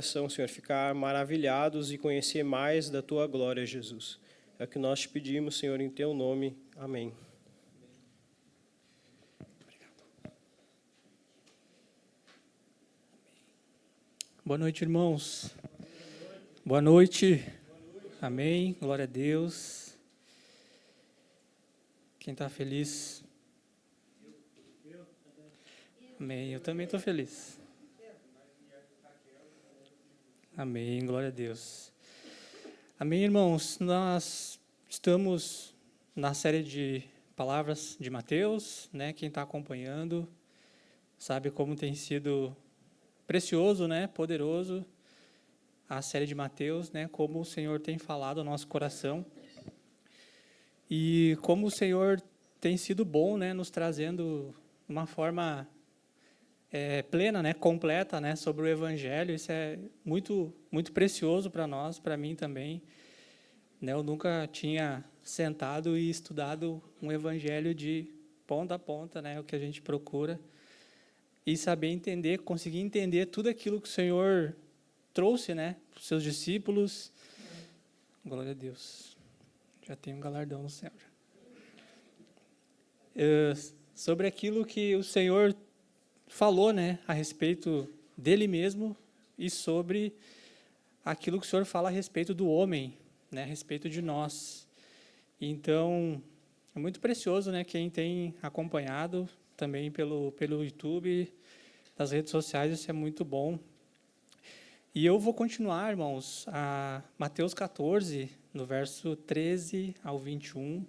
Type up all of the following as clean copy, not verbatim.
Senhor, ficar maravilhados e conhecer mais da Tua glória, Jesus. É o que nós te pedimos, Senhor, em Teu nome. Amém. Boa noite, irmãos. Boa noite. Amém. Glória a Deus. Quem está feliz? Amém. Eu também estou feliz. Amém. Glória a Deus. Amém, irmãos. Nós estamos na série de palavras de Mateus, né? Quem está acompanhando sabe como tem sido precioso, né? Poderoso a série de Mateus, né? Como o Senhor tem falado ao nosso coração e como o Senhor tem sido bom, né? Nos trazendo uma forma plena, né? Completa, né? Sobre o Evangelho. Isso é muito, muito precioso para nós, para mim também. Né? Eu nunca tinha sentado e estudado um Evangelho de ponta a ponta, né? O que a gente procura. E saber entender, conseguir entender tudo aquilo que o Senhor trouxe, né, para os seus discípulos. Glória a Deus. Já tem um galardão no céu. Sobre aquilo que o Senhor falou, né, a respeito dele mesmo e sobre aquilo que o Senhor fala a respeito do homem, né, a respeito de nós. Então, é muito precioso, né, quem tem acompanhado também pelo YouTube, nas redes sociais, isso é muito bom. E eu vou continuar, irmãos, a Mateus 14, no verso 13 ao 21.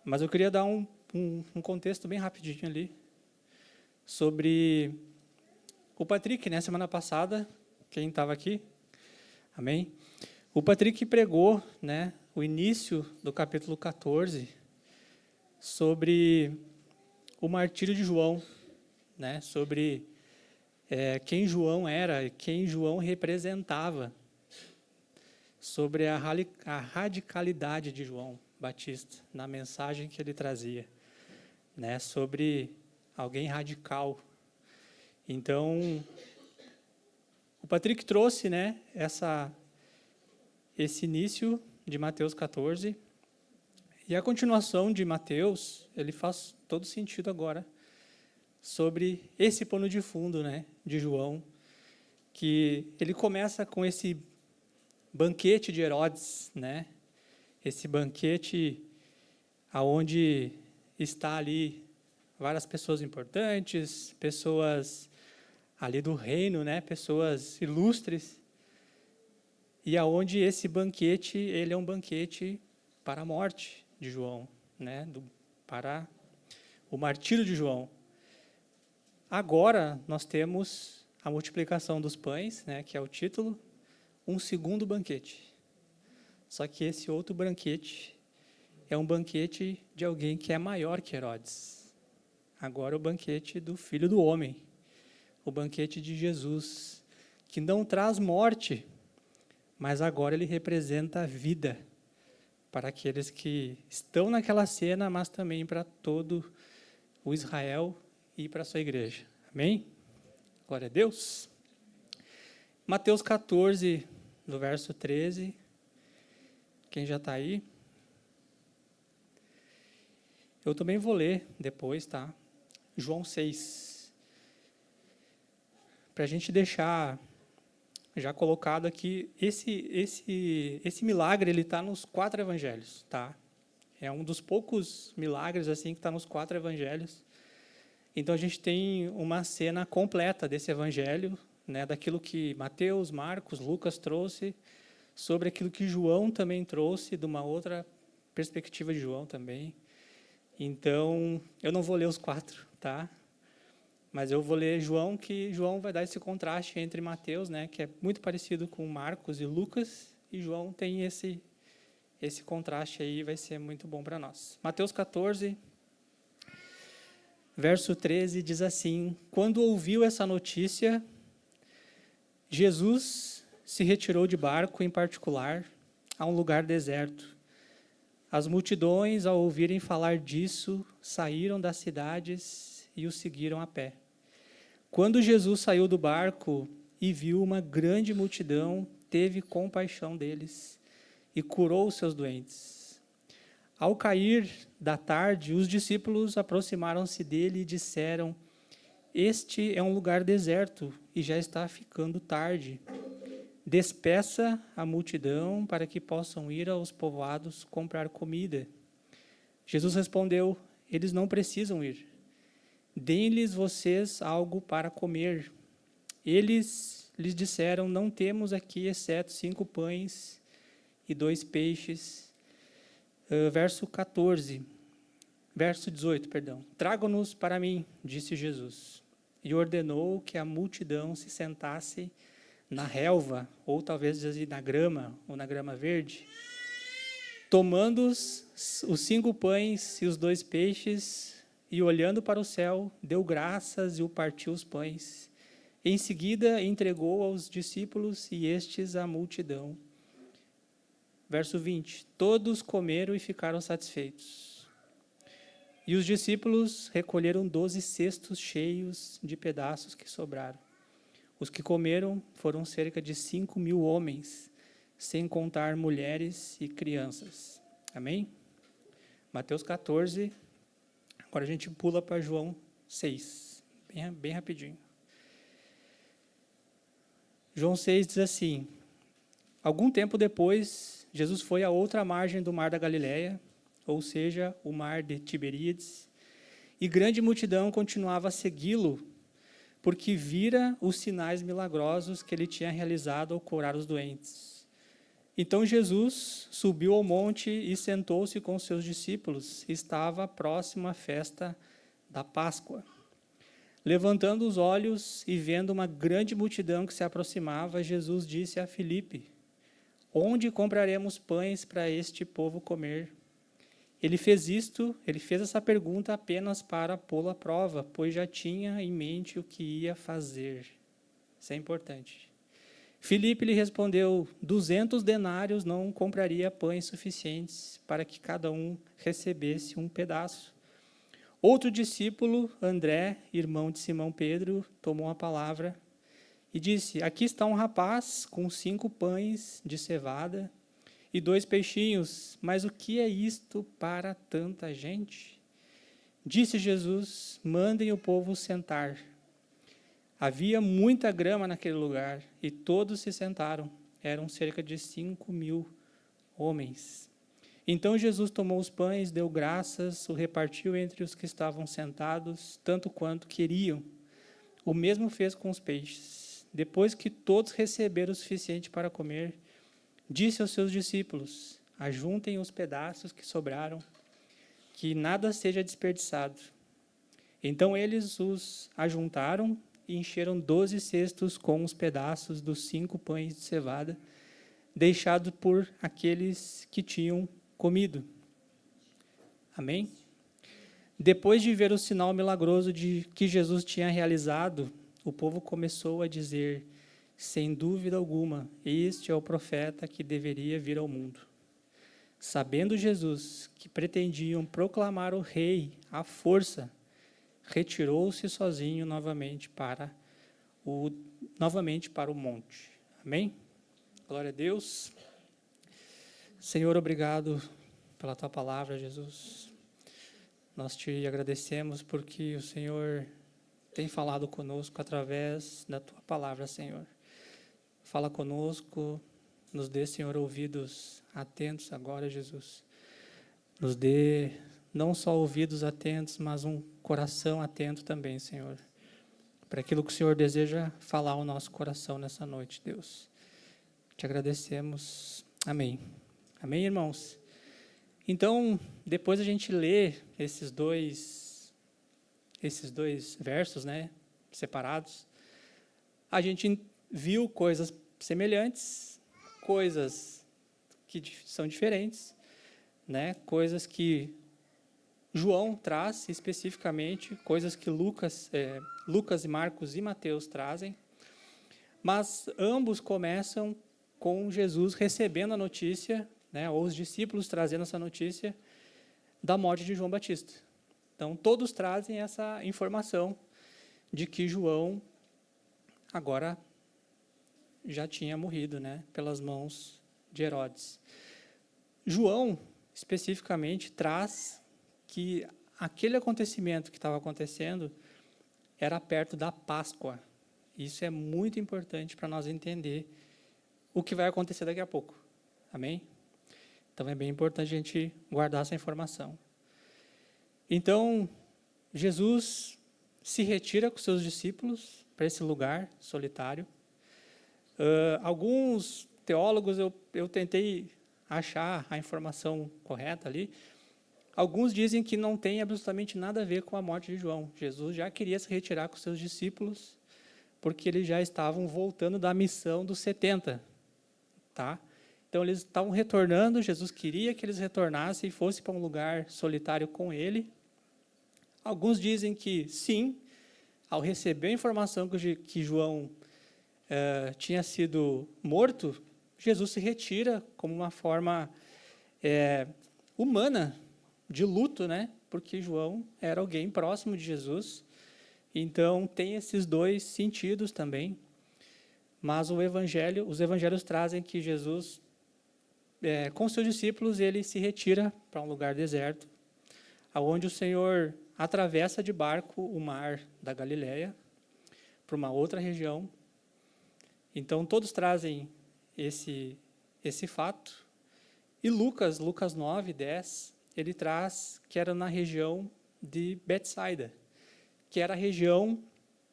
Mas eu queria dar um contexto bem rapidinho ali, sobre o Patrick, né, semana passada, quem estava aqui, amém? O Patrick pregou, né, o início do capítulo 14, sobre o martírio de João, né, sobre quem João era, quem João representava, sobre a radicalidade de João Batista, na mensagem que ele trazia, né, sobre alguém radical. Então, o Patrick trouxe, né, esse início de Mateus 14, e a continuação de Mateus, ele faz todo sentido agora, sobre esse pano de fundo, né, de João, que ele começa com esse banquete de Herodes, né, esse banquete aonde está ali várias pessoas importantes, pessoas ali do reino, né, pessoas ilustres, e aonde esse banquete, ele é um banquete para a morte de João, né, para o martírio de João. Agora, nós temos a multiplicação dos pães, né, que é o título, um segundo banquete. Só que esse outro banquete é um banquete de alguém que é maior que Herodes. Agora, o banquete do Filho do Homem, o banquete de Jesus, que não traz morte, mas agora ele representa a vida para aqueles que estão naquela cena, mas também para todo o Israel e para a sua igreja. Amém? Glória a Deus. Mateus 14, no verso 13. Quem já está aí? Eu também vou ler depois, tá? João 6. Para a gente deixar já colocado aqui, esse milagre, ele está nos 4 evangelhos, tá? É um dos poucos milagres assim que está nos 4 evangelhos. Então, a gente tem uma cena completa desse evangelho, né, daquilo que Mateus, Marcos, Lucas trouxe, sobre aquilo que João também trouxe, de uma outra perspectiva de João também. Então, eu não vou ler os 4, tá? Mas eu vou ler João, que João vai dar esse contraste entre Mateus, né, que é muito parecido com Marcos e Lucas, e João tem esse contraste aí, vai ser muito bom para nós. Mateus 14, verso 13, diz assim: quando ouviu essa notícia, Jesus se retirou de barco em particular a um lugar deserto. As multidões, ao ouvirem falar disso, saíram das cidades e o seguiram a pé. Quando Jesus saiu do barco e viu uma grande multidão, teve compaixão deles e curou os seus doentes. Ao cair da tarde, os discípulos aproximaram-se dele e disseram: Este é um lugar deserto e já está ficando tarde. Despeça a multidão para que possam ir aos povoados comprar comida. Jesus respondeu: Eles não precisam ir. Deem-lhes vocês algo para comer. Eles lhes disseram: Não temos aqui, exceto 5 pães e 2 peixes. Verso 18, perdão. Tragam-nos para mim, disse Jesus. E ordenou que a multidão se sentasse na relva, ou talvez na grama, ou na grama verde. Tomando os 5 pães e os 2 peixes, e olhando para o céu, deu graças e o partiu os pães. Em seguida, entregou aos discípulos e estes à multidão. Verso 20. Todos comeram e ficaram satisfeitos. E os discípulos recolheram 12 cestos cheios de pedaços que sobraram. Os que comeram foram cerca de 5.000 homens, sem contar mulheres e crianças. Amém? Mateus 14. Agora a gente pula para João 6, bem rapidinho. João 6 diz assim: Algum tempo depois, Jesus foi à outra margem do mar da Galileia, ou seja, o mar de Tiberíades, e grande multidão continuava a segui-lo, porque vira os sinais milagrosos que ele tinha realizado ao curar os doentes. Então Jesus subiu ao monte e sentou-se com seus discípulos. Estava próxima a festa da Páscoa. Levantando os olhos e vendo uma grande multidão que se aproximava, Jesus disse a Filipe: Onde compraremos pães para este povo comer? Ele fez essa pergunta apenas para pô-lo à prova, pois já tinha em mente o que ia fazer. Isso é importante. Filipe lhe respondeu: 200 denários não compraria pães suficientes para que cada um recebesse um pedaço. Outro discípulo, André, irmão de Simão Pedro, tomou a palavra e disse: Aqui está um rapaz com 5 pães de cevada e 2 peixinhos, mas o que é isto para tanta gente? Disse Jesus: Mandem o povo sentar. Havia muita grama naquele lugar, e todos se sentaram. Eram cerca de 5.000 homens. Então Jesus tomou os pães, deu graças, o repartiu entre os que estavam sentados, tanto quanto queriam. O mesmo fez com os peixes. Depois que todos receberam o suficiente para comer, disse aos seus discípulos: Ajuntem os pedaços que sobraram, que nada seja desperdiçado. Então eles os ajuntaram e encheram 12 cestos com os pedaços dos 5 pães de cevada, deixados por aqueles que tinham comido. Amém? Depois de ver o sinal milagroso de que Jesus tinha realizado, o povo começou a dizer: sem dúvida alguma, este é o profeta que deveria vir ao mundo. Sabendo Jesus que pretendiam proclamar o rei à força, retirou-se sozinho novamente para o monte. Amém? Glória a Deus. Senhor, obrigado pela tua palavra, Jesus. Nós te agradecemos porque o Senhor tem falado conosco através da tua palavra, Senhor. Fala conosco, nos dê, Senhor, ouvidos atentos agora, Jesus. Nos dê não só ouvidos atentos, mas um coração atento também, Senhor, para aquilo que o Senhor deseja falar ao nosso coração nessa noite, Deus. Te agradecemos. Amém. Amém, irmãos? Então, depois a gente lê esses dois versos, né, separados, a gente viu coisas semelhantes, coisas que são diferentes, né, coisas que João traz especificamente, coisas que Lucas e Marcos e Mateus trazem, mas ambos começam com Jesus recebendo a notícia, né, ou os discípulos trazendo essa notícia da morte de João Batista. Então, todos trazem essa informação de que João agora já tinha morrido, né, pelas mãos de Herodes. João, especificamente, traz que aquele acontecimento que estava acontecendo era perto da Páscoa. Isso é muito importante para nós entender o que vai acontecer daqui a pouco. Amém? Então, é bem importante a gente guardar essa informação. Então, Jesus se retira com seus discípulos para esse lugar solitário. Alguns teólogos, eu tentei achar a informação correta ali. Alguns dizem que não tem absolutamente nada a ver com a morte de João. Jesus já queria se retirar com seus discípulos, porque eles já estavam voltando da missão dos 70. Tá? Então, eles estavam retornando, Jesus queria que eles retornassem e fossem para um lugar solitário com ele. Alguns dizem que, sim, ao receber a informação que João tinha sido morto, Jesus se retira como uma forma humana de luto, né? Porque João era alguém próximo de Jesus. Então, tem esses dois sentidos também. Mas os evangelhos trazem que Jesus, com seus discípulos, ele se retira para um lugar deserto, onde o Senhor atravessa de barco o mar da Galileia para uma outra região. Então, todos trazem esse fato. E Lucas 9, 10, ele traz que era na região de Betsaida, que era a região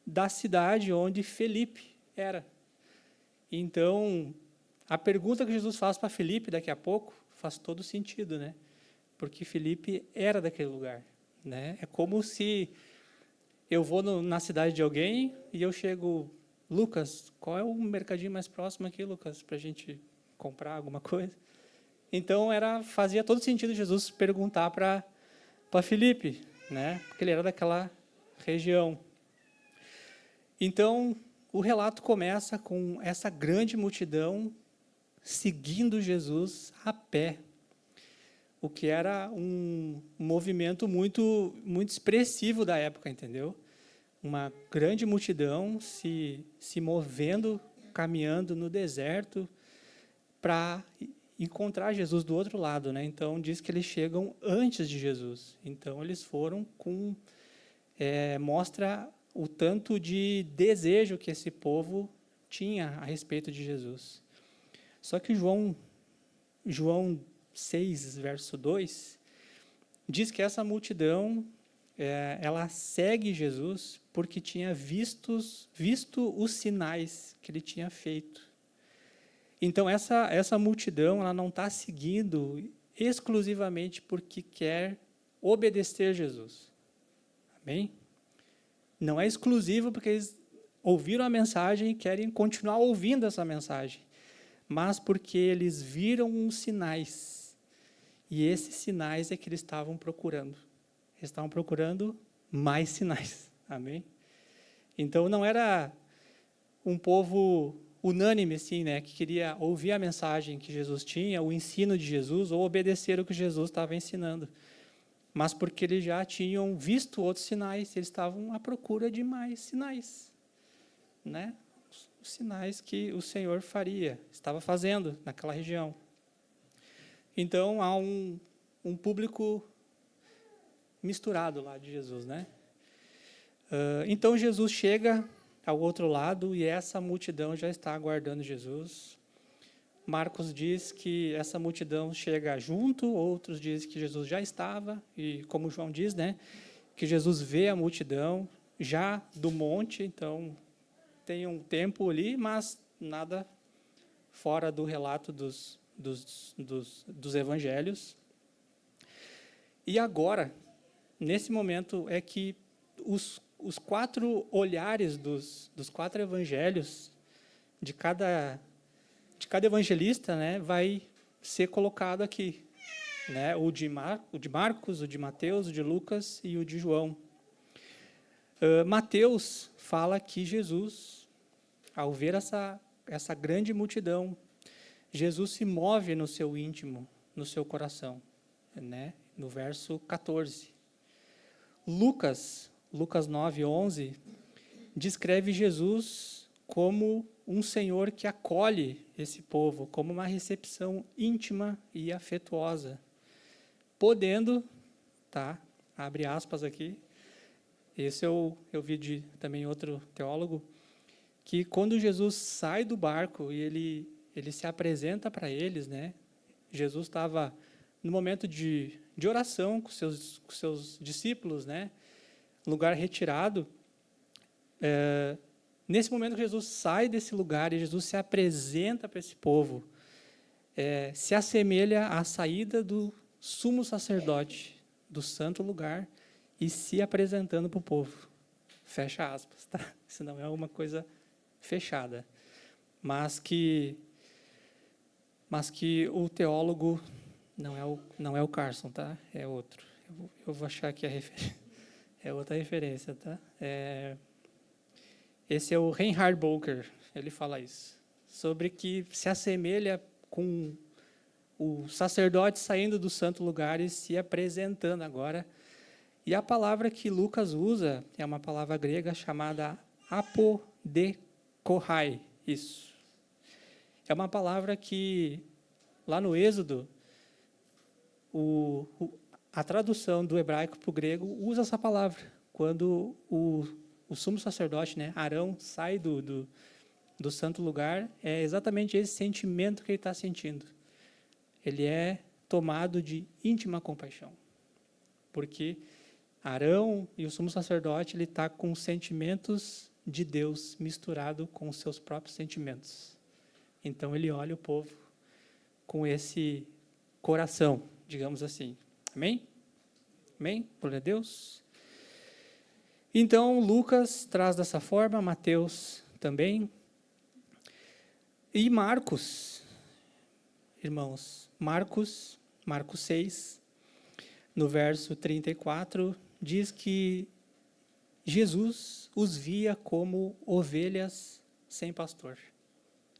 da cidade onde Felipe era. Então, a pergunta que Jesus faz para Felipe daqui a pouco faz todo sentido, né? Porque Felipe era daquele lugar, né? É como se eu vou na cidade de alguém e eu chego, Lucas, qual é o mercadinho mais próximo aqui, Lucas, para a gente comprar alguma coisa? Então, fazia todo sentido Jesus perguntar para Felipe, né? Porque ele era daquela região. Então, o relato começa com essa grande multidão seguindo Jesus a pé, o que era um movimento muito, muito expressivo da época, entendeu? Uma grande multidão se movendo, caminhando no deserto para encontrar Jesus do outro lado, né? Então, diz que eles chegam antes de Jesus. Então, eles foram mostra o tanto de desejo que esse povo tinha a respeito de Jesus. Só que João 6, verso 2, diz que essa multidão, ela segue Jesus porque tinha visto os sinais que ele tinha feito. Então, essa multidão, ela não está seguindo exclusivamente porque quer obedecer Jesus. Amém? Não é exclusivo porque eles ouviram a mensagem e querem continuar ouvindo essa mensagem, mas porque eles viram os sinais. E esses sinais é que eles estavam procurando. Eles estavam procurando mais sinais. Amém? Então, não era um povo unânime, assim, né, que queria ouvir a mensagem que Jesus tinha, o ensino de Jesus, ou obedecer o que Jesus estava ensinando. Mas porque eles já tinham visto outros sinais, eles estavam à procura de mais sinais, né? Os sinais que o Senhor estava fazendo naquela região. Então, há um público misturado lá de Jesus, né? Então, Jesus chega ao outro lado e essa multidão já está aguardando Jesus. Marcos diz que essa multidão chega junto, outros dizem que Jesus já estava, e como João diz, né, que Jesus vê a multidão já do monte, então tem um tempo ali, mas nada fora do relato dos evangelhos. E agora, nesse momento, é que os 4 olhares dos 4 evangelhos, de cada evangelista, né, vai ser colocado aqui, né, o de Marcos, o de Mateus, o de Lucas e o de João. Mateus fala que Jesus, ao ver essa grande multidão, Jesus se move no seu íntimo, no seu coração, né, no verso 14. Lucas 9, 11, descreve Jesus como um Senhor que acolhe esse povo como uma recepção íntima e afetuosa, podendo, tá? Abre aspas aqui. Esse eu vi de também outro teólogo, que quando Jesus sai do barco e ele se apresenta para eles, né? Jesus estava no momento de oração com seus discípulos, né? Lugar retirado. Nesse momento que Jesus sai desse lugar e Jesus se apresenta para esse povo, se assemelha à saída do sumo sacerdote do santo lugar e se apresentando para o povo. Fecha aspas, tá? Isso não é uma coisa fechada. Mas que o teólogo não é o Carson, tá? É outro. Eu vou achar que é outra referência, tá? Esse é o Reinhard Bonker, ele fala isso, sobre que se assemelha com o sacerdote saindo do santo lugar e se apresentando agora. E a palavra que Lucas usa é uma palavra grega chamada apodekorai. Isso. É uma palavra que, lá no Êxodo, a tradução do hebraico para o grego usa essa palavra. Quando o sumo sacerdote, né, Arão, sai do santo lugar, é exatamente esse sentimento que ele está sentindo. Ele é tomado de íntima compaixão. Porque Arão e o sumo sacerdote, ele está com sentimentos de Deus misturado com os seus próprios sentimentos. Então, ele olha o povo com esse coração, digamos assim. Amém? Amém? Glória a Deus. Então, Lucas traz dessa forma, Mateus também. E Marcos, irmãos, Marcos 6, no verso 34, diz que Jesus os via como ovelhas sem pastor.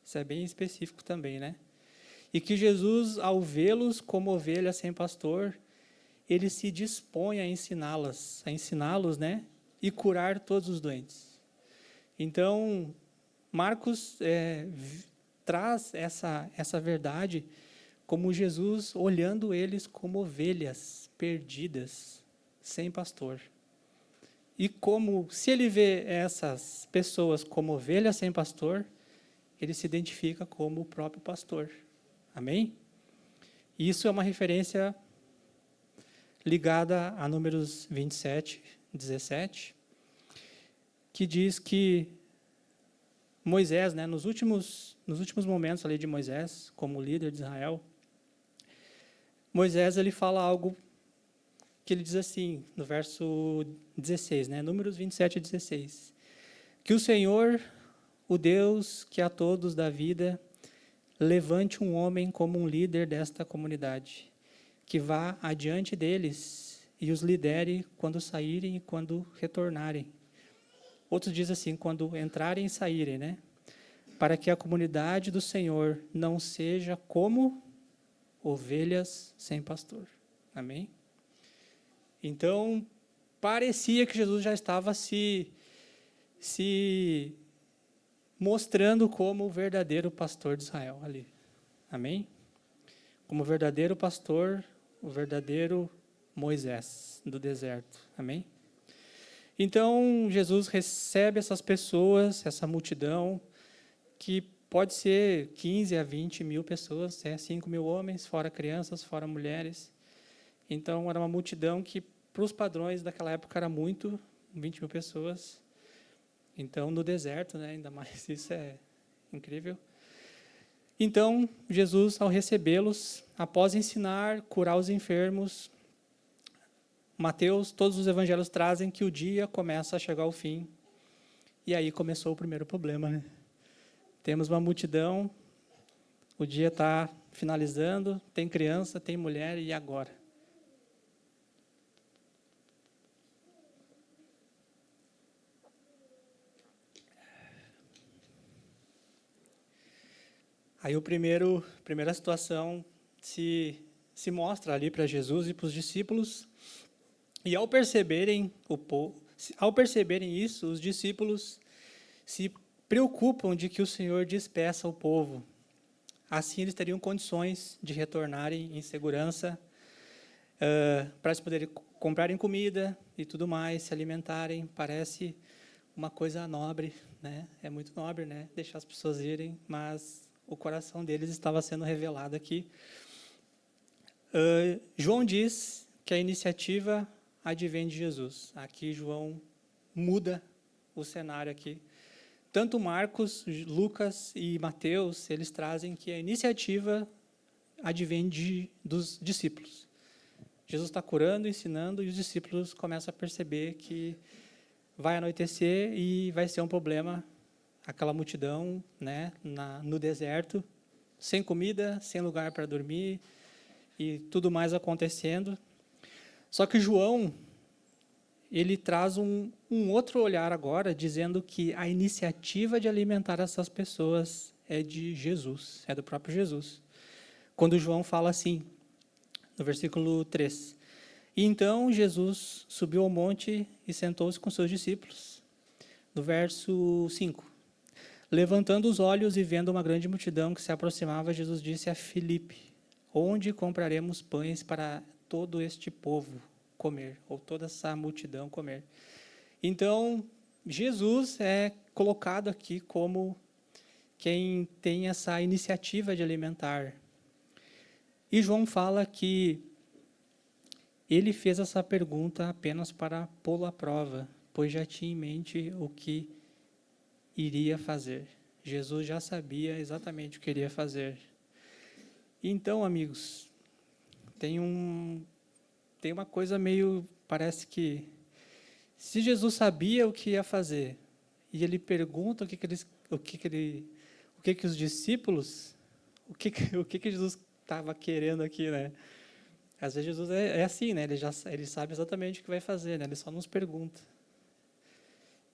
Isso é bem específico também, né? E que Jesus, ao vê-los como ovelhas sem pastor, ele se dispõe a ensiná-los, né? E curar todos os doentes. Então, Marcos traz essa verdade como Jesus olhando eles como ovelhas perdidas, sem pastor. E como, se ele vê essas pessoas como ovelhas sem pastor, ele se identifica como o próprio pastor. Amém? Isso é uma referência ligada a Números 27, 17, que diz que Moisés, né, nos últimos momentos ali de Moisés, como líder de Israel, Moisés ele fala algo que ele diz assim, no verso 16, né, Números 27, 16, que o Senhor, o Deus que a todos dá vida, levante um homem como um líder desta comunidade, que vá adiante deles e os lidere quando saírem e quando retornarem. Outros dizem assim, quando entrarem e saírem, né? Para que a comunidade do Senhor não seja como ovelhas sem pastor. Amém? Então, parecia que Jesus já estava se mostrando como o verdadeiro pastor de Israel ali. Amém? Como o verdadeiro pastor, o verdadeiro Moisés do deserto. Amém? Então, Jesus recebe essas pessoas, essa multidão, que pode ser 15 a 20 mil pessoas, 5 mil homens, fora crianças, fora mulheres. Então, era uma multidão que, para os padrões daquela época, era muito, 20 mil pessoas. Então, no deserto, né, ainda mais, isso é incrível. Então, Jesus, ao recebê-los, após ensinar, curar os enfermos, Mateus, todos os evangelhos trazem que o dia começa a chegar ao fim. E aí começou o primeiro problema, né? Temos uma multidão, o dia está finalizando, tem criança, tem mulher, e agora? Aí a primeira situação se mostra ali para Jesus e para os discípulos, e ao perceberem isso, os discípulos se preocupam de que o Senhor despeça o povo. Assim, eles teriam condições de retornarem em segurança, para eles poderem comprarem comida e tudo mais, se alimentarem. Parece uma coisa nobre, né? É muito nobre, né? Deixar as pessoas irem, mas o coração deles estava sendo revelado aqui. João diz que a iniciativa advém de Jesus. Aqui João muda o cenário aqui. Tanto Marcos, Lucas e Mateus, eles trazem que a iniciativa advém dos discípulos. Jesus está curando, ensinando, e os discípulos começam a perceber que vai anoitecer e vai ser um problema aquela multidão, né, no deserto, sem comida, sem lugar para dormir e tudo mais acontecendo. Só que João, ele traz um outro olhar agora, dizendo que a iniciativa de alimentar essas pessoas é de Jesus, é do próprio Jesus. Quando João fala assim, no versículo 3, e então Jesus subiu ao monte e sentou-se com seus discípulos. No verso 5, levantando os olhos e vendo uma grande multidão que se aproximava, Jesus disse a Filipe, onde compraremos pães para todo este povo comer, ou toda essa multidão comer? Então, Jesus é colocado aqui como quem tem essa iniciativa de alimentar. E João fala que ele fez essa pergunta apenas para pô-lo à prova, pois já tinha em mente o que iria fazer. Jesus já sabia exatamente o que iria fazer. Então, amigos, tem uma coisa meio, parece que, se Jesus sabia o que ia fazer, e ele pergunta o que os discípulos, o que Jesus estava querendo aqui, né? Às vezes Jesus é assim, né? Ele sabe exatamente o que vai fazer, né? Ele só nos pergunta.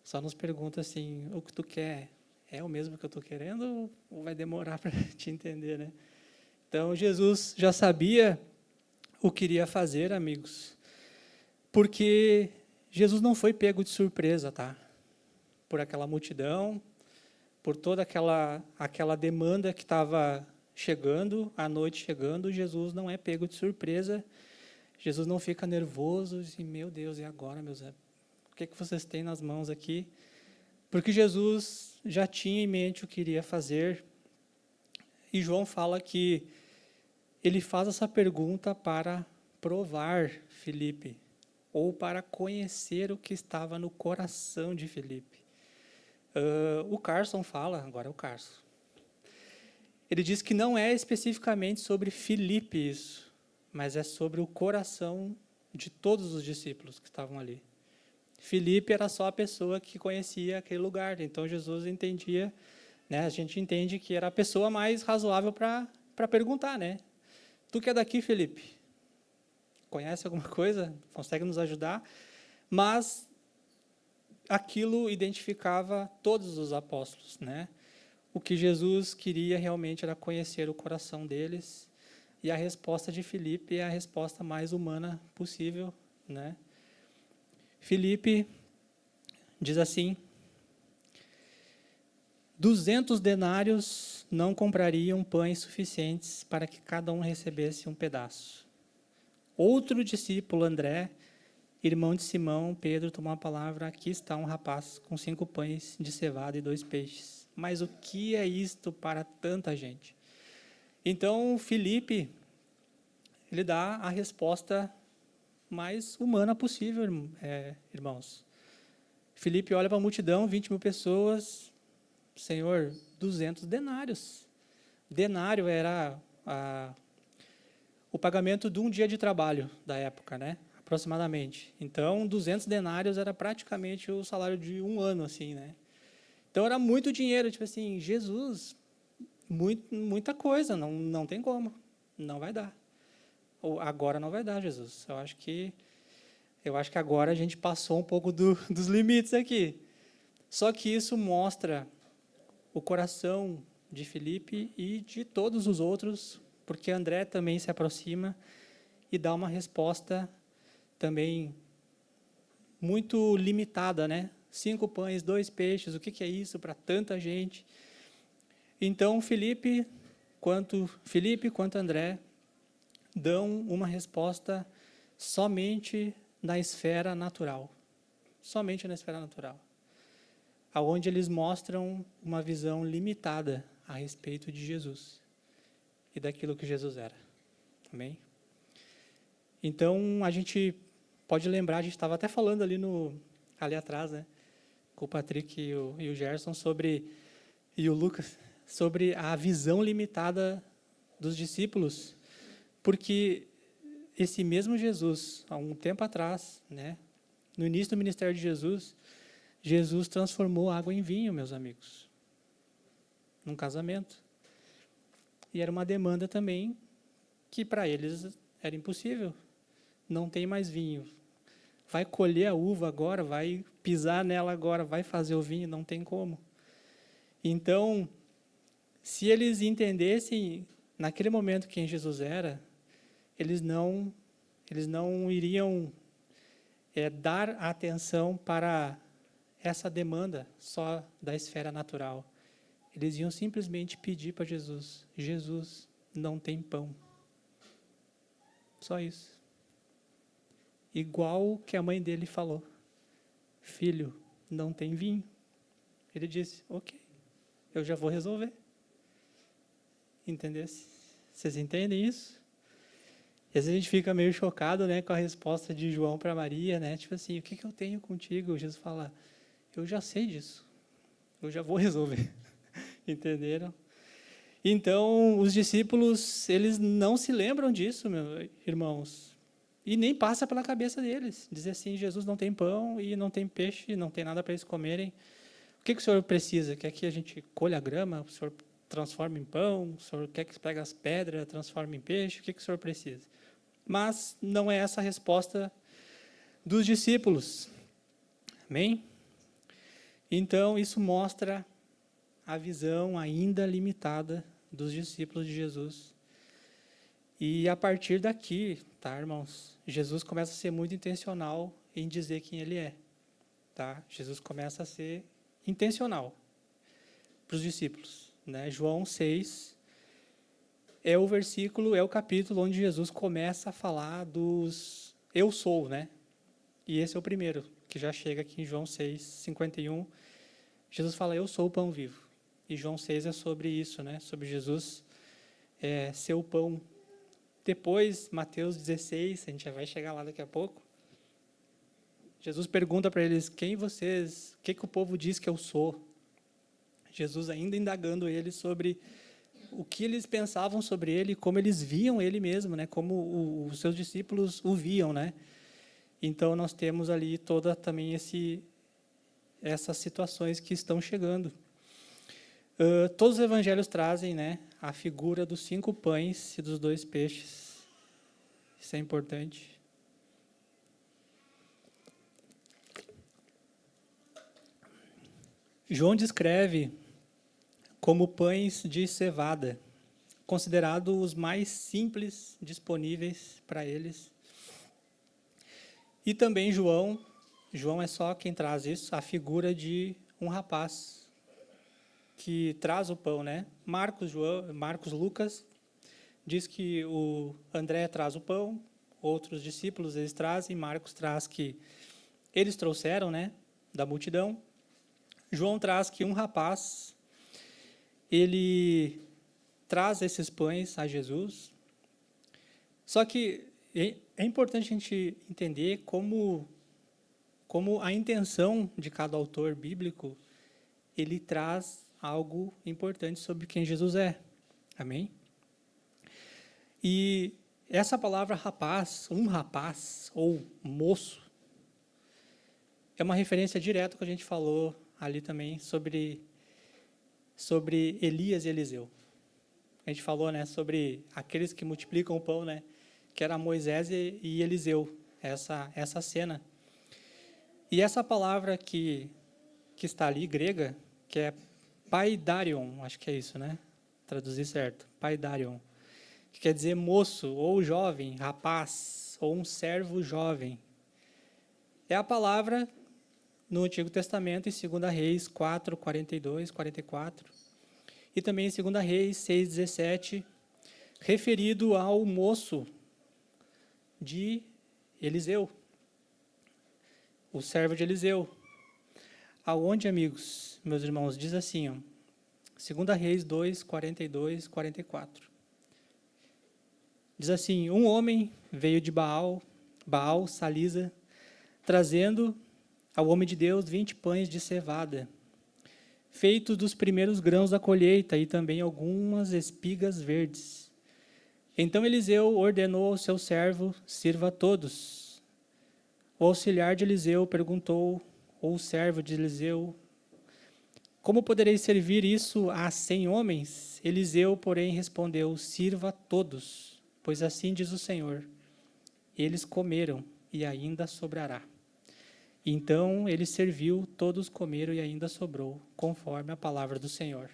Só nos pergunta assim, o que tu quer é o mesmo que eu estou querendo ou vai demorar para te entender, né? Então, Jesus já sabia o que iria fazer, amigos, porque Jesus não foi pego de surpresa, tá? Por aquela multidão, por toda aquela demanda que estava chegando, a noite chegando, Jesus não é pego de surpresa. Jesus não fica nervoso, e meu Deus, e agora, meus amigos? O que vocês têm nas mãos aqui? Porque Jesus já tinha em mente o que iria fazer. E João fala que ele faz essa pergunta para provar Filipe, ou para conhecer o que estava no coração de Filipe. O Carson fala, agora é o Carson, ele diz que não é especificamente sobre Filipe isso, mas é sobre o coração de todos os discípulos que estavam ali. Filipe era só a pessoa que conhecia aquele lugar, então Jesus entendia, né, a gente entende que era a pessoa mais razoável para perguntar, né? Tu que é daqui, Filipe? Conhece alguma coisa? Consegue nos ajudar? Mas aquilo identificava todos os apóstolos, né? O que Jesus queria realmente era conhecer o coração deles, e a resposta de Filipe é a resposta mais humana possível, né? Filipe diz assim: 200 denários não comprariam pães suficientes para que cada um recebesse um pedaço. Outro discípulo, André, irmão de Simão, Pedro, tomou a palavra: aqui está um rapaz com 5 pães de cevada e 2 peixes. Mas o que é isto para tanta gente? Então, Filipe, ele dá a resposta mais humana possível, irmãos. Filipe olha para a multidão, 20 mil pessoas, Senhor, 200 denários. Denário era o pagamento de um dia de trabalho da época, né? Aproximadamente. Então, 200 denários era praticamente o salário de um ano, assim, né? Então, era muito dinheiro, tipo assim, Jesus, muita coisa, não tem como, não vai dar. Ou agora não vai dar, Jesus. Eu acho que agora a gente passou um pouco dos limites aqui. Só que isso mostra o coração de Filipe e de todos os outros, porque André também se aproxima e dá uma resposta também muito limitada, né? 5 pães, 2 peixes, o que é isso para tanta gente? Então, Felipe quanto André dão uma resposta somente na esfera natural. Somente na esfera natural. Onde eles mostram uma visão limitada a respeito de Jesus e daquilo que Jesus era. Amém? Então, a gente pode lembrar, a gente estava até falando ali atrás, né, com o Patrick e o Gerson e o Lucas, sobre a visão limitada dos discípulos, porque esse mesmo Jesus, há um tempo atrás, né, no início do ministério de Jesus, Jesus transformou água em vinho, meus amigos, num casamento. E era uma demanda também que para eles era impossível. Não tem mais vinho. Vai colher a uva agora, vai pisar nela agora, vai fazer o vinho, não tem como. Então, se eles entendessem naquele momento quem Jesus era, eles não iriam dar atenção para essa demanda só da esfera natural. Eles iam simplesmente pedir para Jesus: Jesus, não tem pão. Só isso. Igual que a mãe dele falou: filho, não tem vinho. Ele disse: ok, eu já vou resolver. Entendesse? Vocês entendem isso? E às vezes a gente fica meio chocado, né, com a resposta de João para Maria, né? Tipo assim, o que eu tenho contigo? Jesus fala: eu já sei disso. Eu já vou resolver. Entenderam? Então, os discípulos, eles não se lembram disso, meus irmãos. E nem passa pela cabeça deles. Dizer assim: Jesus não tem pão e não tem peixe, não tem nada para eles comerem. O que o Senhor precisa? Quer que a gente colha a grama? O Senhor transforma em pão? O Senhor quer que pegue as pedras, transforme em peixe? O que o Senhor precisa? Mas não é essa a resposta dos discípulos. Amém? Então, isso mostra a visão ainda limitada dos discípulos de Jesus. E a partir daqui, tá, irmãos, Jesus começa a ser muito intencional em dizer quem ele é. Tá? Jesus começa a ser intencional para os discípulos. Né? João 6 é o versículo, é o capítulo onde Jesus começa a falar dos eu sou, né? E esse é o primeiro, que já chega aqui em João 6, 51. Jesus fala: eu sou o pão vivo. E João 6 é sobre isso, né? Sobre Jesus ser o pão. Depois, Mateus 16, a gente já vai chegar lá daqui a pouco. Jesus pergunta para eles: o que o povo diz que eu sou? Jesus ainda indagando eles sobre o que eles pensavam sobre ele, como eles viam ele mesmo, né? Como os seus discípulos o viam, né? Então, nós temos ali toda também essas situações que estão chegando. Todos os evangelhos trazem, né, a figura dos 5 pães e dos 2 peixes. Isso é importante. João descreve como pães de cevada, considerados os mais simples disponíveis para eles. E também João é só quem traz isso, a figura de um rapaz que traz o pão, né? Marcos, Lucas diz que o André traz o pão, outros discípulos eles trazem, Marcos traz que eles trouxeram, né, da multidão. João traz que um rapaz ele traz esses pães a Jesus. Só que é importante a gente entender como a intenção de cada autor bíblico, ele traz algo importante sobre quem Jesus é. Amém? E essa palavra rapaz, um rapaz ou moço, é uma referência direta ao que a gente falou ali também sobre Elias e Eliseu. A gente falou, né, sobre aqueles que multiplicam o pão, né, que era Moisés e Eliseu, essa cena. E essa palavra que está ali, grega, que é paidarion, acho que é isso, né? Traduzir certo, paidarion, que quer dizer moço, ou jovem, rapaz, ou um servo jovem. É a palavra no Antigo Testamento, em 2 Reis 4, 42, 44, e também em 2 Reis 6, 17, referido ao moço de Eliseu, o servo de Eliseu. Aonde, amigos, meus irmãos, diz assim, ó, 2 Reis 2, 42, 44. Diz assim, um homem veio de Baal, Salisa, trazendo ao homem de Deus 20 pães de cevada, feitos dos primeiros grãos da colheita, e também algumas espigas verdes. Então Eliseu ordenou ao seu servo, sirva a todos. O auxiliar de Eliseu perguntou, ou o servo de Eliseu, como poderei servir isso a 100 homens? Eliseu, porém, respondeu, sirva a todos, pois assim diz o Senhor, eles comeram e ainda sobrará. Então ele serviu, todos comeram e ainda sobrou, conforme a palavra do Senhor.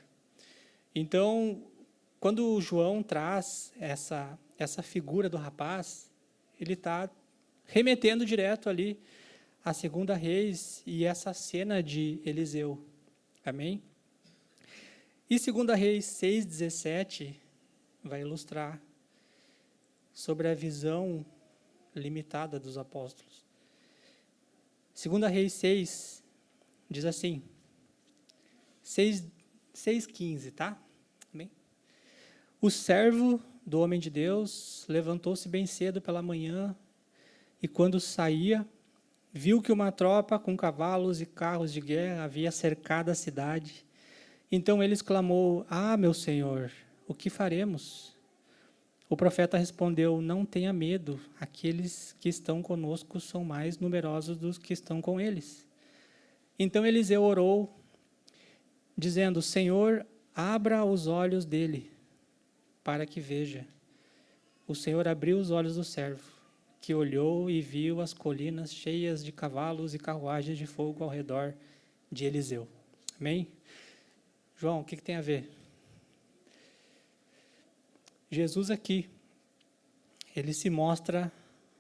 Então, quando João traz essa figura do rapaz, ele está remetendo direto ali a 2 Reis e essa cena de Eliseu. Amém? E 2 Reis 6,17 vai ilustrar sobre a visão limitada dos apóstolos. 2 Reis 6 diz assim, 6,15, tá? Amém? O servo do homem de Deus levantou-se bem cedo pela manhã e quando saía, viu que uma tropa com cavalos e carros de guerra havia cercado a cidade. Então ele exclamou, meu senhor, o que faremos? O profeta respondeu, não tenha medo, aqueles que estão conosco são mais numerosos dos que estão com eles. Então Eliseu orou, dizendo, Senhor, abra os olhos dele, para que veja. O Senhor abriu os olhos do servo, que olhou e viu as colinas cheias de cavalos e carruagens de fogo ao redor de Eliseu. Amém? João, o que tem a ver? Jesus aqui, ele se mostra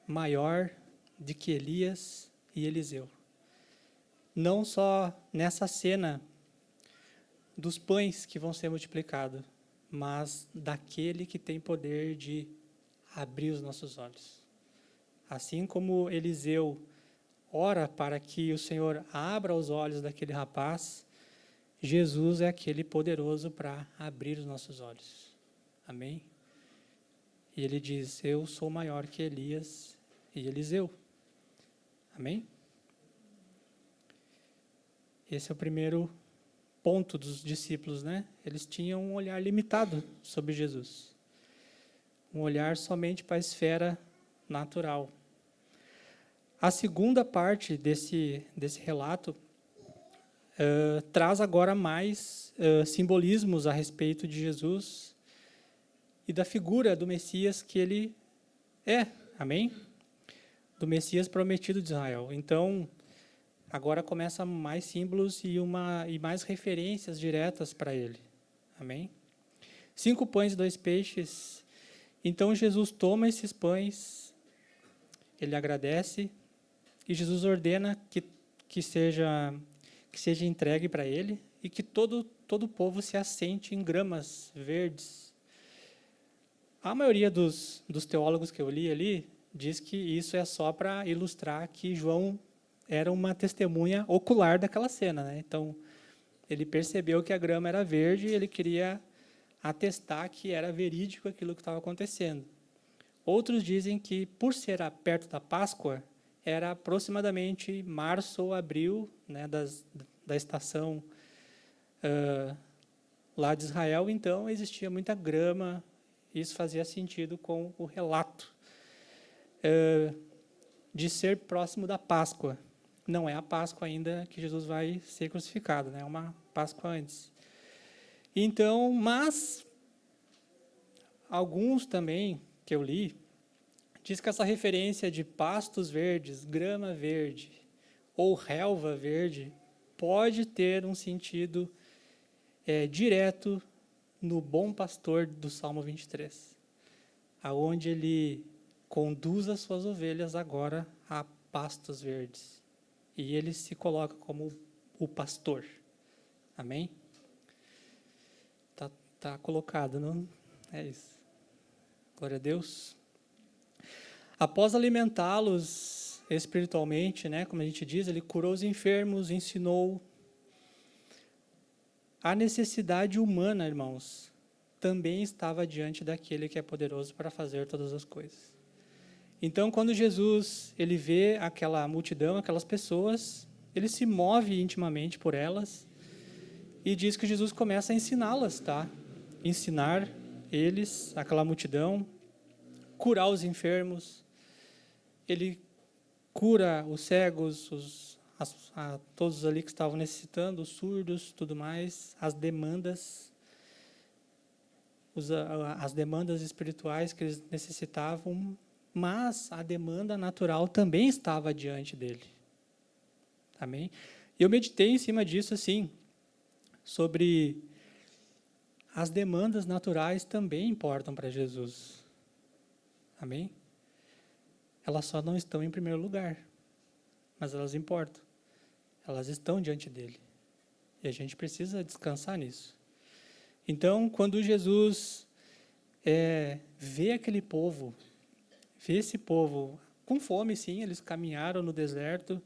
maior do que Elias e Eliseu. Não só nessa cena dos pães que vão ser multiplicados, mas daquele que tem poder de abrir os nossos olhos. Assim como Eliseu ora para que o Senhor abra os olhos daquele rapaz, Jesus é aquele poderoso para abrir os nossos olhos. Amém? E ele diz, eu sou maior que Elias e Eliseu. Amém? Esse é o primeiro ponto dos discípulos, né? Eles tinham um olhar limitado sobre Jesus. Um olhar somente para a esfera natural. A segunda parte desse relato traz agora mais simbolismos a respeito de Jesus e da figura do Messias que ele é, amém? Do Messias prometido de Israel. Então, agora começa mais símbolos e mais referências diretas para ele, amém? 5 pães e 2 peixes. Então, Jesus toma esses pães, ele agradece, e Jesus ordena que seja entregue para ele e que todo o povo se assente em gramas verdes. A maioria dos teólogos que eu li ali diz que isso é só para ilustrar que João era uma testemunha ocular daquela cena, né? Então, ele percebeu que a grama era verde e ele queria atestar que era verídico aquilo que estava acontecendo. Outros dizem que, por ser perto da Páscoa, era aproximadamente março ou abril, né, da estação lá de Israel, então existia muita grama, isso fazia sentido com o relato de ser próximo da Páscoa. Não é a Páscoa ainda que Jesus vai ser crucificado, né, é uma Páscoa antes. Então, mas alguns também que eu li, diz que essa referência de pastos verdes, grama verde ou relva verde pode ter um sentido direto no bom pastor do Salmo 23, aonde ele conduz as suas ovelhas agora a pastos verdes. e ele se coloca como o pastor. Amém? Tá colocado, não? É isso. Glória a Deus. Após alimentá-los espiritualmente, né, como a gente diz, ele curou os enfermos, ensinou. A necessidade humana, irmãos, também estava diante daquele que é poderoso para fazer todas as coisas. Então, quando Jesus ele vê aquela multidão, aquelas pessoas, ele se move intimamente por elas e diz que Jesus começa a ensiná-las, tá? Ensinar eles, aquela multidão, curar os enfermos. Ele cura os cegos, todos ali que estavam necessitando, os surdos, tudo mais, as demandas espirituais que eles necessitavam, mas a demanda natural também estava diante dele. Amém? E eu meditei em cima disso, assim, sobre as demandas naturais também importam para Jesus. Amém? Elas só não estão em primeiro lugar, mas elas importam. Elas estão diante dele. E a gente precisa descansar nisso. Então, quando Jesus vê aquele povo, vê esse povo com fome, sim, eles caminharam no deserto,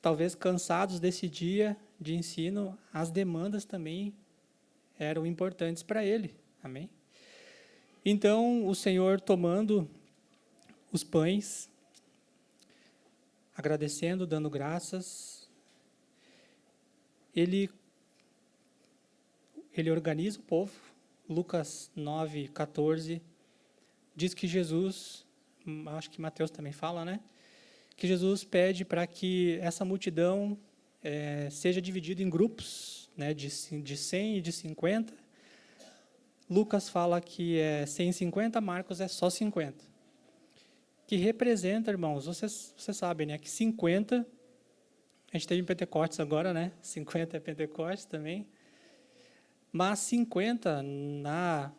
talvez cansados desse dia de ensino, as demandas também eram importantes para ele. Amém? Então, o Senhor, tomando os pães, agradecendo, dando graças, ele organiza o povo. Lucas 9:14 diz que Jesus, acho que Mateus também fala, né? Que Jesus pede para que essa multidão seja dividida em grupos, né, de 100 e de 50. Lucas fala que é 150, Marcos é só 50. Que representa, irmãos, vocês sabem, né, que 50, a gente teve em Pentecostes agora, né? 50 é Pentecostes também. Mas 50, na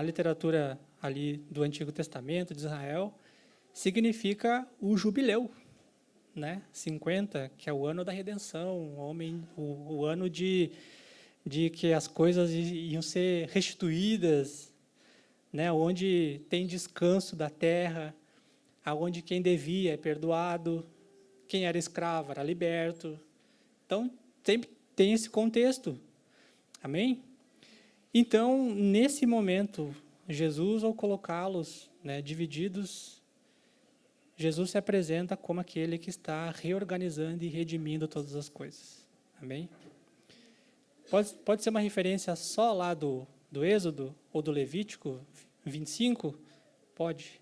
literatura ali do Antigo Testamento, de Israel, significa o jubileu, né? 50, que é o ano da redenção, o ano de que as coisas iam ser restituídas, né? Onde tem descanso da terra, aonde quem devia é perdoado, quem era escravo era liberto. Então, sempre tem esse contexto. Amém? Então, nesse momento, Jesus, ao colocá-los, né, divididos, Jesus se apresenta como aquele que está reorganizando e redimindo todas as coisas. Amém? Pode ser uma referência só lá do Êxodo ou do Levítico 25? Pode.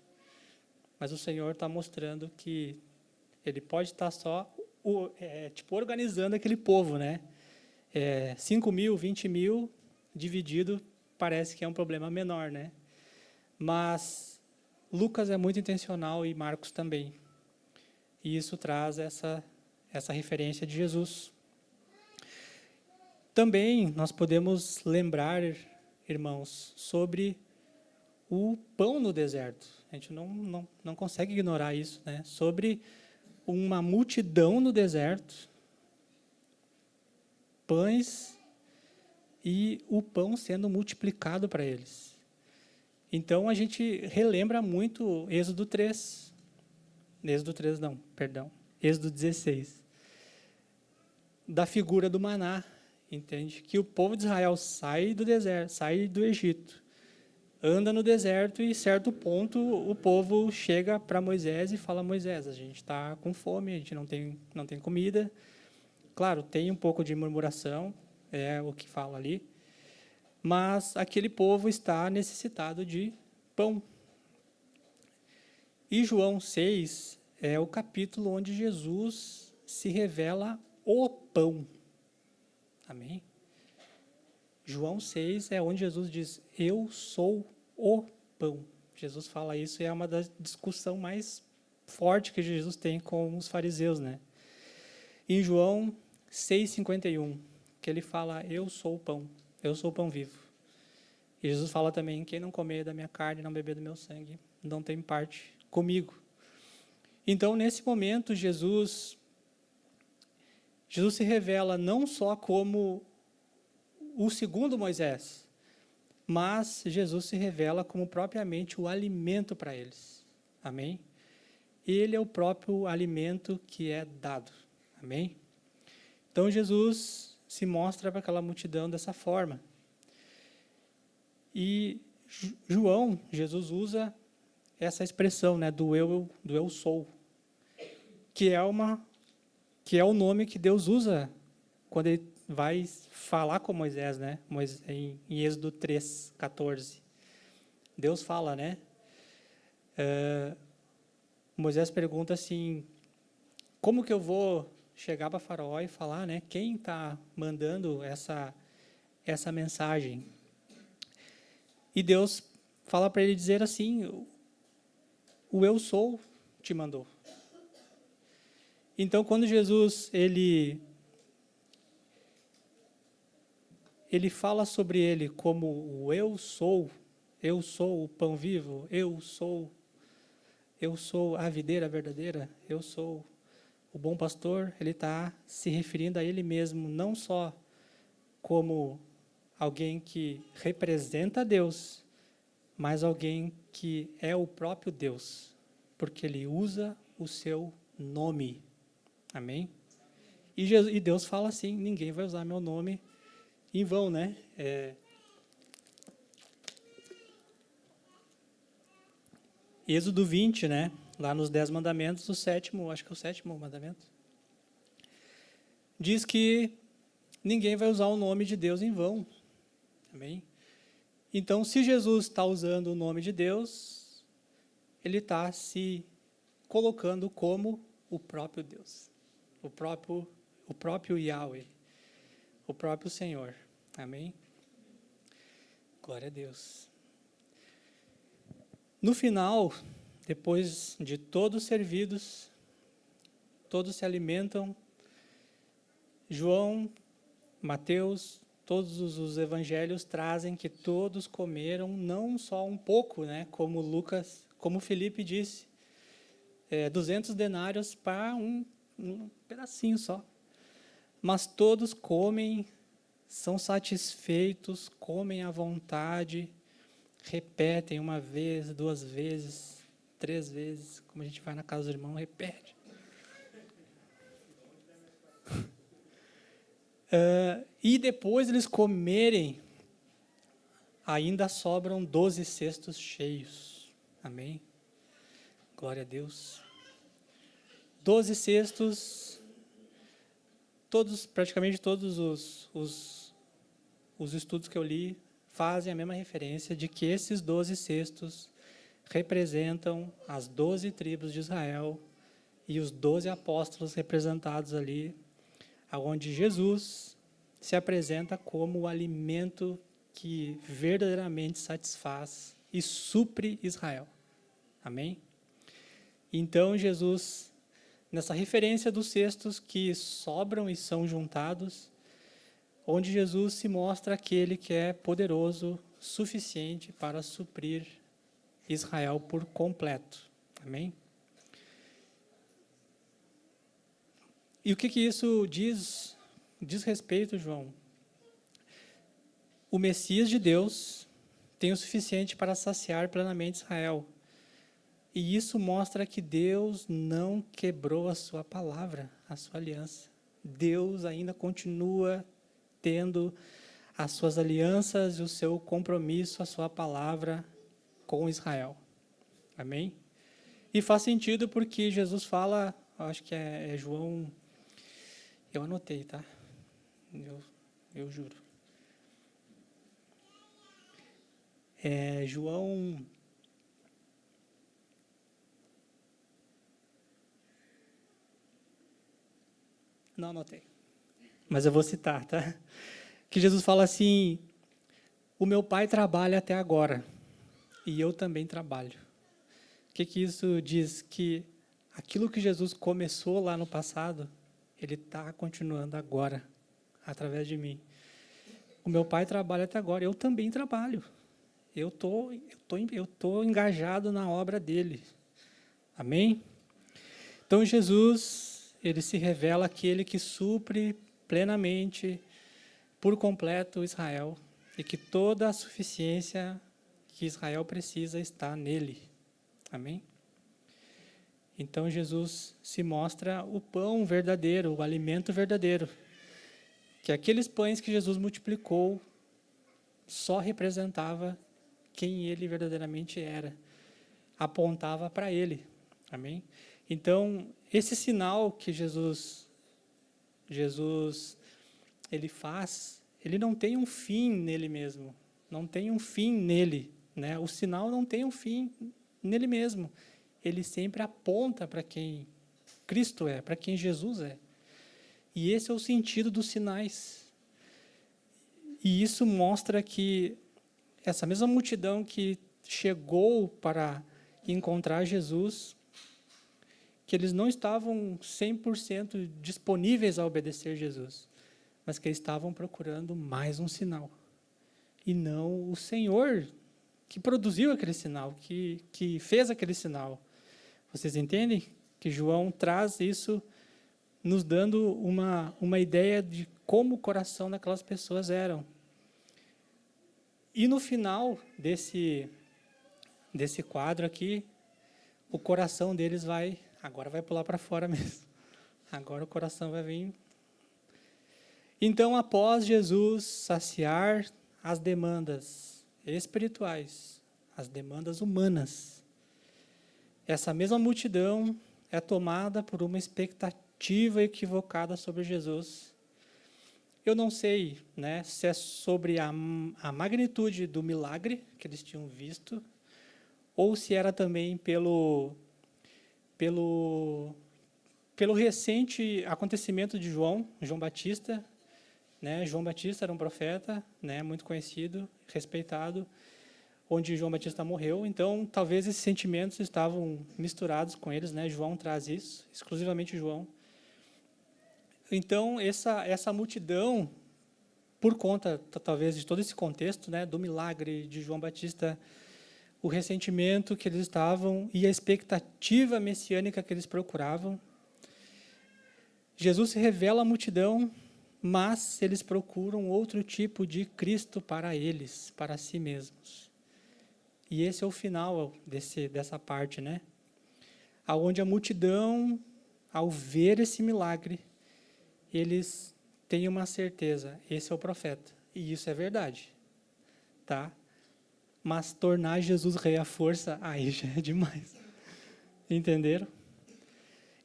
Mas o Senhor está mostrando que ele pode estar só organizando aquele povo, né? 5 mil, 20 mil, dividido, parece que é um problema menor, né? Mas Lucas é muito intencional e Marcos também. E isso traz essa referência de Jesus. Também nós podemos lembrar, irmãos, sobre o pão no deserto. A gente não consegue ignorar isso, né? Sobre uma multidão no deserto, pães e o pão sendo multiplicado para eles. Então, a gente relembra muito Êxodo 3. Êxodo 3 não, perdão. Êxodo 16. Da figura do maná, entende? Que o povo de Israel sai do deserto, sai do Egito, anda no deserto e, em certo ponto, o povo chega para Moisés e fala: Moisés, a gente está com fome, a gente não tem comida. Claro, tem um pouco de murmuração, é o que fala ali, mas aquele povo está necessitado de pão. E João 6 é o capítulo onde Jesus se revela o pão. Amém? João 6 é onde Jesus diz: eu sou o pão. Jesus fala isso e é uma das discussões mais fortes que Jesus tem com os fariseus, né? Em João 6,51, que ele fala: eu sou o pão, eu sou o pão vivo. E Jesus fala também: quem não comer da minha carne, não beber do meu sangue, não tem parte comigo. Então, nesse momento, Jesus Jesus se revela não só como o segundo Moisés, mas Jesus se revela como propriamente o alimento para eles. Amém? Ele é o próprio alimento que é dado. Amém? Então, Jesus se mostra para aquela multidão dessa forma. E João, Jesus usa essa expressão, né, do eu sou, que é o nome que Deus usa quando ele vai falar com Moisés, né, em Êxodo 3:14. Deus fala, né? Moisés pergunta assim: como que eu vou chegar para Faraó e falar, né? Quem está mandando essa mensagem? E Deus fala para ele dizer assim: o eu sou te mandou. Então, quando Jesus ele fala sobre ele como o eu sou o pão vivo, eu sou a videira verdadeira, eu sou o bom pastor, ele está se referindo a ele mesmo, não só como alguém que representa Deus, mas alguém que é o próprio Deus, porque ele usa o seu nome. Amém? E Deus fala assim: ninguém vai usar meu nome em vão, né? Êxodo 20, né? Lá nos 10 mandamentos, acho que é o sétimo mandamento, diz que ninguém vai usar o nome de Deus em vão. Amém? Então, se Jesus está usando o nome de Deus, ele está se colocando como o próprio Deus, o próprio Yahweh, o próprio Senhor. Amém? Glória a Deus. No final, depois de todos servidos, todos se alimentam, João, Mateus, todos os evangelhos trazem que todos comeram não só um pouco, né, como Felipe disse, 200 denários para um pedacinho só. Mas todos comem, são satisfeitos, comem à vontade, repetem uma vez, 2 vezes, 3 vezes, como a gente vai na casa do irmão, repete. E depois eles comerem, ainda sobram 12 cestos cheios. Amém? Glória a Deus. 12 cestos, praticamente todos os estudos que eu li fazem a mesma referência de que esses 12 cestos representam as 12 tribos de Israel e os 12 apóstolos representados ali, onde Jesus se apresenta como o alimento que verdadeiramente satisfaz e supre Israel. Amém? Então, Jesus, nessa referência dos cestos que sobram e são juntados, onde Jesus se mostra aquele que é poderoso, suficiente para suprir Israel por completo. Amém? E o que isso diz respeito, João? O Messias de Deus tem o suficiente para saciar plenamente Israel. E isso mostra que Deus não quebrou a sua palavra, a sua aliança. Deus ainda continua tendo as suas alianças e o seu compromisso, a sua palavra com Israel. Amém? E faz sentido porque Jesus fala, acho que é João, eu anotei, tá? Eu juro. João... Não anotei, mas eu vou citar, tá? Que Jesus fala assim: o meu Pai trabalha até agora, e eu também trabalho. O que isso diz? Que aquilo que Jesus começou lá no passado, Ele está continuando agora, através de mim. O meu Pai trabalha até agora, eu também trabalho. Eu tô engajado na obra dele. Amém? Então, Jesus, ele se revela aquele que supre plenamente, por completo, Israel, e que toda a suficiência que Israel precisa está nele. Amém? Então, Jesus se mostra o pão verdadeiro, o alimento verdadeiro, que aqueles pães que Jesus multiplicou só representava quem ele verdadeiramente era, apontava para ele. Amém? Então, esse sinal que Jesus ele faz, ele não tem um fim nele mesmo, não tem um fim nele, né? O sinal não tem um fim nele mesmo. Ele sempre aponta para quem Cristo é, para quem Jesus é. E esse é o sentido dos sinais. E isso mostra que essa mesma multidão que chegou para encontrar Jesus, que eles não estavam 100% disponíveis a obedecer Jesus, mas que eles estavam procurando mais um sinal. E não o Senhor que produziu aquele sinal, que fez aquele sinal. Vocês entendem? Que João traz isso, nos dando uma ideia de como o coração daquelas pessoas eram. E no final desse quadro aqui, o coração deles agora vai pular para fora mesmo. Agora o coração vai vir. Então, após Jesus saciar as demandas espirituais, as demandas humanas, essa mesma multidão é tomada por uma expectativa equivocada sobre Jesus. Eu não sei, né, se é sobre a magnitude do milagre que eles tinham visto, ou se era também pelo recente acontecimento de João Batista, né? João Batista era um profeta, né, muito conhecido, respeitado, onde João Batista morreu. Então, talvez esses sentimentos estavam misturados com eles, né? João traz isso, exclusivamente João. Então, essa multidão, por conta, talvez, de todo esse contexto, né, do milagre de João Batista, o ressentimento que eles estavam e a expectativa messiânica que eles procuravam, Jesus se revela à multidão, mas eles procuram outro tipo de Cristo para eles, para si mesmos. E esse é o final dessa parte, né? Onde a multidão, ao ver esse milagre, eles têm uma certeza, esse é o profeta. E isso é verdade, tá? Mas tornar Jesus rei à força, aí já é demais. Entenderam?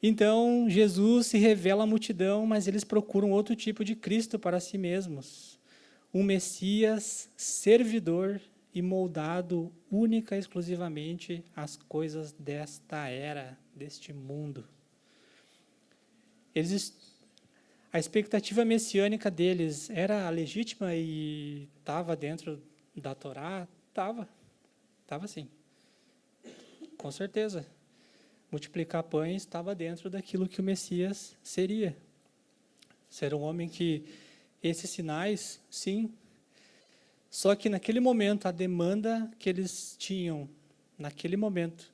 Então, Jesus se revela à multidão, mas eles procuram outro tipo de Cristo para si mesmos. Um Messias servidor e moldado única e exclusivamente às coisas desta era, deste mundo. A expectativa messiânica deles era legítima e estava dentro da Torá? Estava sim, com certeza. Multiplicar pães estava dentro daquilo que o Messias seria. Ser um homem que, esses sinais, sim. Só que naquele momento, a demanda que eles tinham, naquele momento,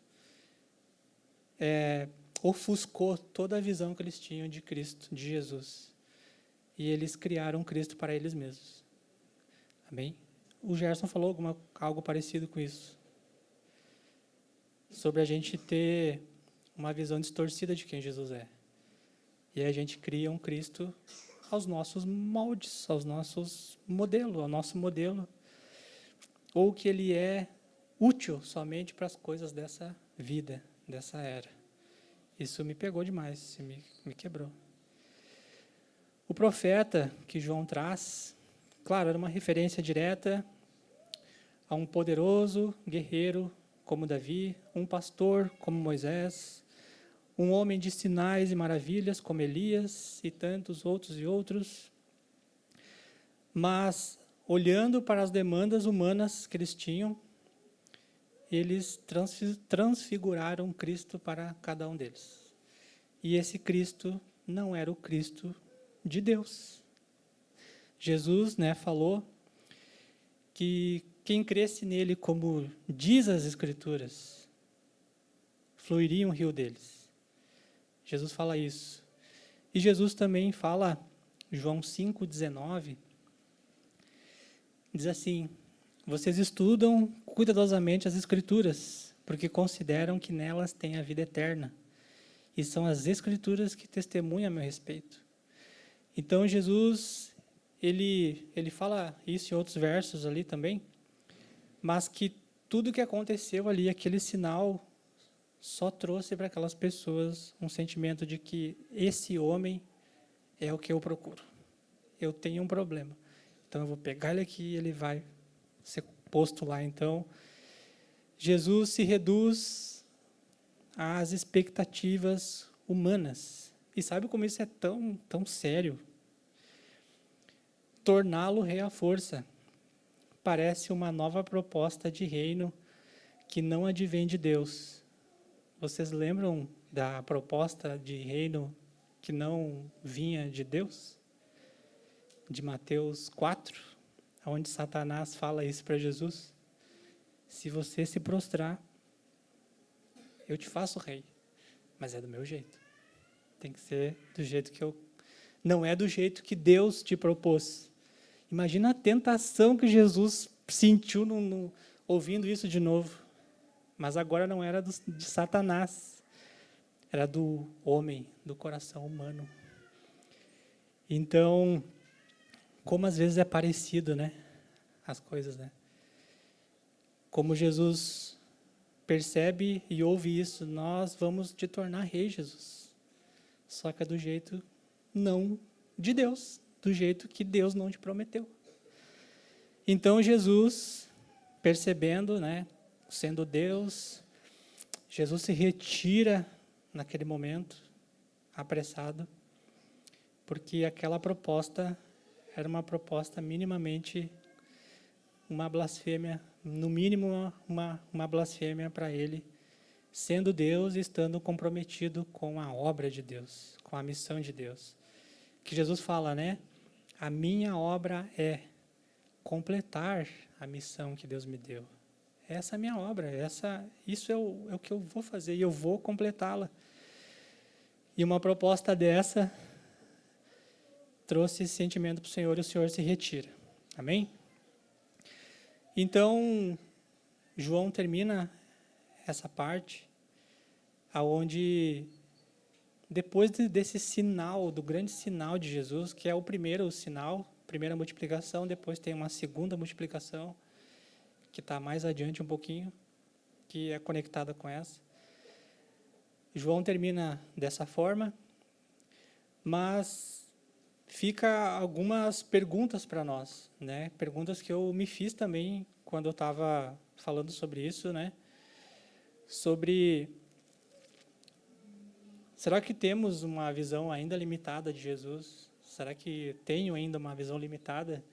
ofuscou toda a visão que eles tinham de Cristo, de Jesus. E eles criaram Cristo para eles mesmos. Amém? O Gerson falou algo parecido com isso. Sobre a gente ter uma visão distorcida de quem Jesus é. E aí a gente cria um Cristo aos nossos moldes, aos nossos modelos, ao nosso modelo. Ou que ele é útil somente para as coisas dessa vida, dessa era. Isso me pegou demais, isso me quebrou. O profeta que João traz, claro, era uma referência direta a um poderoso guerreiro como Davi, um pastor como Moisés, um homem de sinais e maravilhas como Elias e tantos outros. Mas, olhando para as demandas humanas que eles tinham, eles transfiguraram Cristo para cada um deles. E esse Cristo não era o Cristo de Deus. Jesus, né, falou que quem cresce nele, como diz as Escrituras, fluiria um rio deles. Jesus fala isso. E Jesus também fala, João 5,19, diz assim: vocês estudam cuidadosamente as Escrituras, porque consideram que nelas tem a vida eterna. E são as Escrituras que testemunham a meu respeito. Então, Jesus, ele fala isso em outros versos ali também, mas que tudo que aconteceu ali, aquele sinal, só trouxe para aquelas pessoas um sentimento de que esse homem é o que eu procuro. Eu tenho um problema. Então, eu vou pegar ele aqui e ele vai ser posto lá. Então, Jesus se reduz às expectativas humanas. E sabe como isso é tão sério? Torná-lo rei à força parece uma nova proposta de reino que não advém de Deus. Vocês lembram da proposta de reino que não vinha de Deus? De Mateus 4, onde Satanás fala isso para Jesus: se você se prostrar, eu te faço rei, mas é do meu jeito. Tem que ser do jeito que eu... Não é do jeito que Deus te propôs. Imagina a tentação que Jesus sentiu ouvindo isso de novo. Mas agora não era de Satanás, era do homem, do coração humano. Então, como às vezes é parecido, né? As coisas, né? Como Jesus percebe e ouve isso: nós vamos te tornar rei, Jesus. Só que é do jeito não de Deus, do jeito que Deus não te prometeu. Então Jesus, percebendo, né, sendo Deus, Jesus se retira naquele momento, apressado, porque aquela proposta era uma proposta minimamente uma blasfêmia, no mínimo uma blasfêmia para ele, sendo Deus e estando comprometido com a obra de Deus, com a missão de Deus. Que Jesus fala, né? A minha obra é completar a missão que Deus me deu. Essa é a minha obra, isso é o que eu vou fazer e eu vou completá-la. E uma proposta dessa trouxe esse sentimento para o Senhor e o Senhor se retira. Amém? Então, João termina essa parte aonde, depois desse sinal, do grande sinal de Jesus, que é o primeiro sinal, primeira multiplicação, depois tem uma segunda multiplicação, que está mais adiante um pouquinho, que é conectada com essa. João termina dessa forma, mas fica algumas perguntas para nós, né? Perguntas que eu me fiz também quando eu estava falando sobre isso, né? Sobre, será que temos uma visão ainda limitada de Jesus? Será que tenho ainda uma visão limitada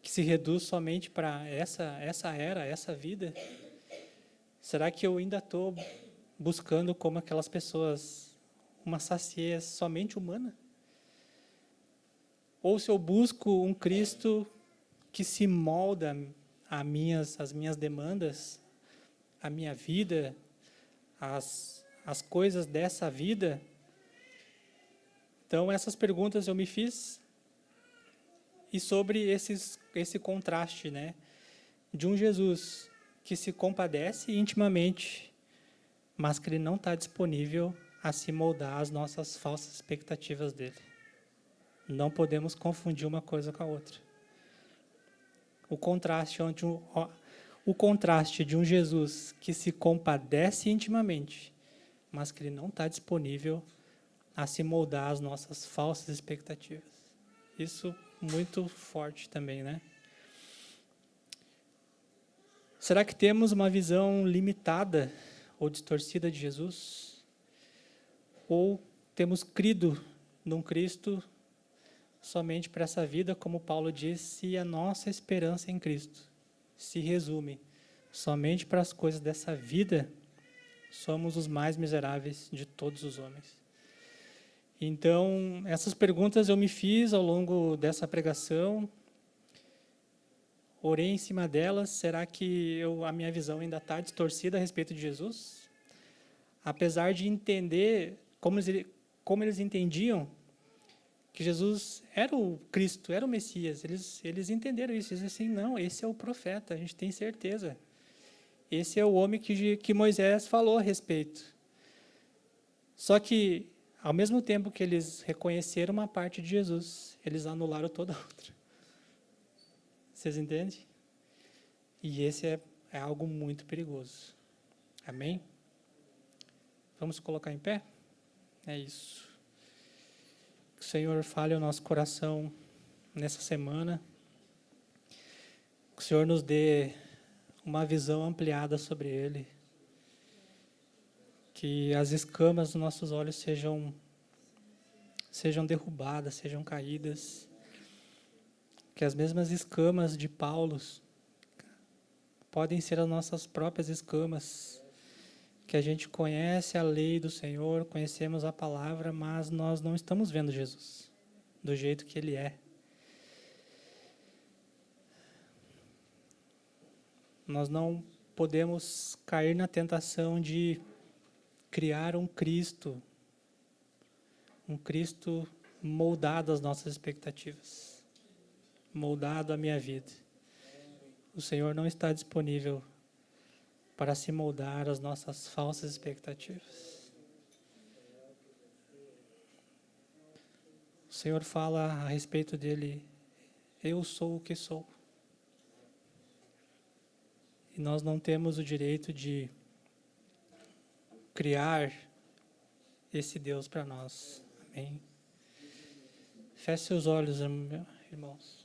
que se reduz somente para essa era, essa vida? Será que eu ainda estou buscando, como aquelas pessoas, uma saciedade somente humana? Ou se eu busco um Cristo que se molda às minhas demandas, à minha vida, às coisas dessa vida? Então, essas perguntas eu me fiz, e sobre esse contraste, né, de um Jesus que se compadece intimamente, mas que ele não está disponível a se moldar às nossas falsas expectativas dele. Não podemos confundir uma coisa com a outra. O contraste de um Jesus que se compadece intimamente, mas que ele não está disponível a se moldar às nossas falsas expectativas. Isso muito forte também, né? Será que temos uma visão limitada ou distorcida de Jesus? Ou temos crido num Cristo somente para essa vida, como Paulo disse, e a nossa esperança em Cristo se resume somente para as coisas dessa vida? Somos os mais miseráveis de todos os homens. Então, essas perguntas eu me fiz ao longo dessa pregação, orei em cima delas. Será que a minha visão ainda está distorcida a respeito de Jesus? Apesar de entender como eles entendiam, que Jesus era o Cristo, era o Messias. Eles entenderam isso. Eles disseram assim, não, esse é o profeta, a gente tem certeza. Esse é o homem que Moisés falou a respeito. Só que, ao mesmo tempo que eles reconheceram uma parte de Jesus, eles anularam toda a outra. Vocês entendem? E esse é algo muito perigoso. Amém? Vamos colocar em pé? É isso. Que o Senhor fale ao nosso coração nessa semana. Que o Senhor nos dê uma visão ampliada sobre Ele. Que as escamas dos nossos olhos sejam derrubadas, sejam caídas. Que as mesmas escamas de Paulo podem ser as nossas próprias escamas. Que a gente conhece a lei do Senhor, conhecemos a palavra, mas nós não estamos vendo Jesus do jeito que Ele é. Nós não podemos cair na tentação de criar um Cristo moldado às nossas expectativas, moldado à minha vida. O Senhor não está disponível para se moldar às nossas falsas expectativas. O Senhor fala a respeito dele, eu sou o que sou. E nós não temos o direito de criar esse Deus para nós. Amém? Feche seus olhos, irmãos.